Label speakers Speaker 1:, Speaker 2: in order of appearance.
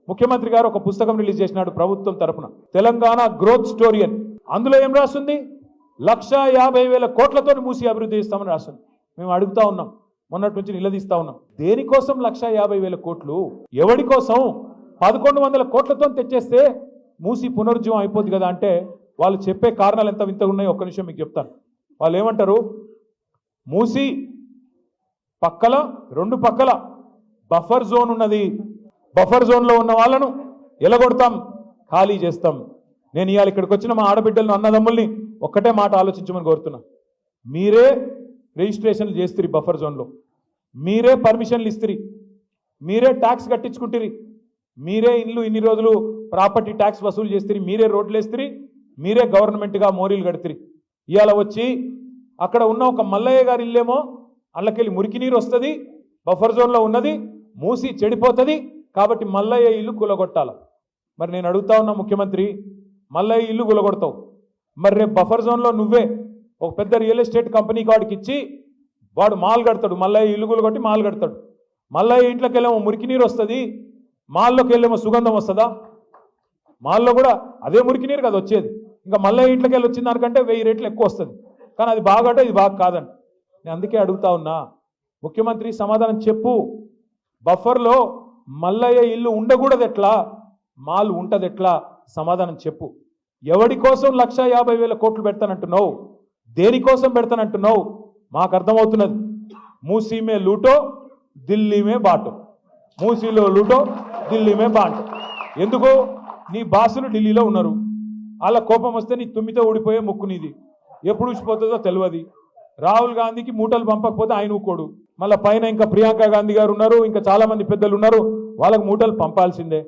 Speaker 1: ముఖ్యమంత్రి గారు ఒక పుస్తకం రిలీజ్ చేసినాడు ప్రభుత్వం తరపున, తెలంగాణ గ్రోత్ స్టోరీ అని. అందులో ఏం రాస్తుంది? 1,50,000 కోట్లతో మూసి అభివృద్ధి చేస్తామని రాస్తుంది. మేము అడుగుతా ఉన్నాం, మొన్నటి నుంచి నిలదీస్తా ఉన్నాం, దేనికోసం 1,50,000 కోట్లు? ఎవడి కోసం? 1,100 కోట్లతో తెచ్చేస్తే మూసి పునరుజ్జీవం అయిపోద్ది కదా అంటే వాళ్ళు చెప్పే కారణాలు ఎంత వింతగా ఉన్నాయో ఒక్క నిమిషం మీకు చెప్తాను. వాళ్ళు ఏమంటారు? మూసి పక్కల, రెండు పక్కల బఫర్ జోన్ ఉన్నది, బఫర్ జోన్లో ఉన్న వాళ్ళను ఎలగొడతాం, ఖాళీ చేస్తాం. నేను ఇవాళ ఇక్కడికి వచ్చిన మా ఆడబిడ్డలను, అన్నదమ్ముల్ని ఒక్కటే మాట ఆలోచించమని కోరుతున్నా. మీరే రిజిస్ట్రేషన్లు చేస్తురి బఫర్ జోన్లో, మీరే పర్మిషన్లు ఇస్తురి, మీరే ట్యాక్స్ కట్టించుకుంటురి, మీరే ఇల్లు ఇన్ని రోజులు ప్రాపర్టీ ట్యాక్స్ వసూలు చేస్తురి, మీరే రోడ్లు వేస్తురి, మీరే గవర్నమెంట్గా మోరీలు కడుతురి. ఇవాళ వచ్చి అక్కడ ఉన్న ఒక మల్లయ్య గారి ఇల్లేమో అల్లకెళ్ళి మురికి నీరు వస్తుంది, బఫర్ జోన్లో ఉన్నది, మూసి చెడిపోతుంది, కాబట్టి మల్లయ్య ఇల్లు కూలగొట్టాల. మరి నేను అడుగుతా ఉన్నా ముఖ్యమంత్రి, మల్లయ్య ఇల్లు కూలగొడతావు, మరి రేపు బఫర్ జోన్లో నువ్వే ఒక పెద్ద రియల్ ఎస్టేట్ కంపెనీ వాడికి ఇచ్చి వాడు మాల్ కడతాడు, మల్లయ్య ఇల్లు కూలగొట్టి మాల్ కడతాడు. మల్లయ్య ఇంట్లోకి వెళ్ళేమో మురికి నీరు వస్తుంది, మాల్లోకి వెళ్ళేమో సుగంధం వస్తుందా? మాల్లో కూడా అదే మురికి నీరు కదా వచ్చేది. ఇంకా మల్లయ్య ఇంట్లోకి వెళ్ళి వచ్చిన దానికంటే 1000 రెట్లు ఎక్కువ వస్తుంది. కానీ అది బాగాట, ఇది బాగా కాదండి. నేను అందుకే అడుగుతా ఉన్నా, ముఖ్యమంత్రి సమాధానం చెప్పు. బఫర్లో మల్లయ్య ఇల్లు ఉండకూడదు ఎట్లా, మాల్ ఉంటది ఎట్లా? సమాధానం చెప్పు. ఎవడి కోసం 1,50,000 కోట్లు పెడతానంటున్నావు? దేనికోసం పెడతానంటున్నావు? మాకు అర్థమవుతున్నది. మూసీమే లూటో ఢిల్లీమే బాటో, మూసీలో లూటో ఢిల్లీమే బాటో. ఎందుకు? నీ బాసులు ఢిల్లీలో ఉన్నారు, వాళ్ళ కోపం వస్తే నీ తుమ్మితో ఊడిపోయే ముక్కు నీది, ఎప్పుడు ఊసిపోతుందో తెలియదు. రాహుల్ గాంధీకి మూటలు పంపకపోతే ఆయన ఊకోడు, మళ్ళీ పైన ఇంకా ప్రియాంక గాంధీ గారు ఉన్నారు, ఇంకా చాలా మంది పెద్దలు ఉన్నారు, వాళ్ళకు మూటలు పంపాల్సిందే.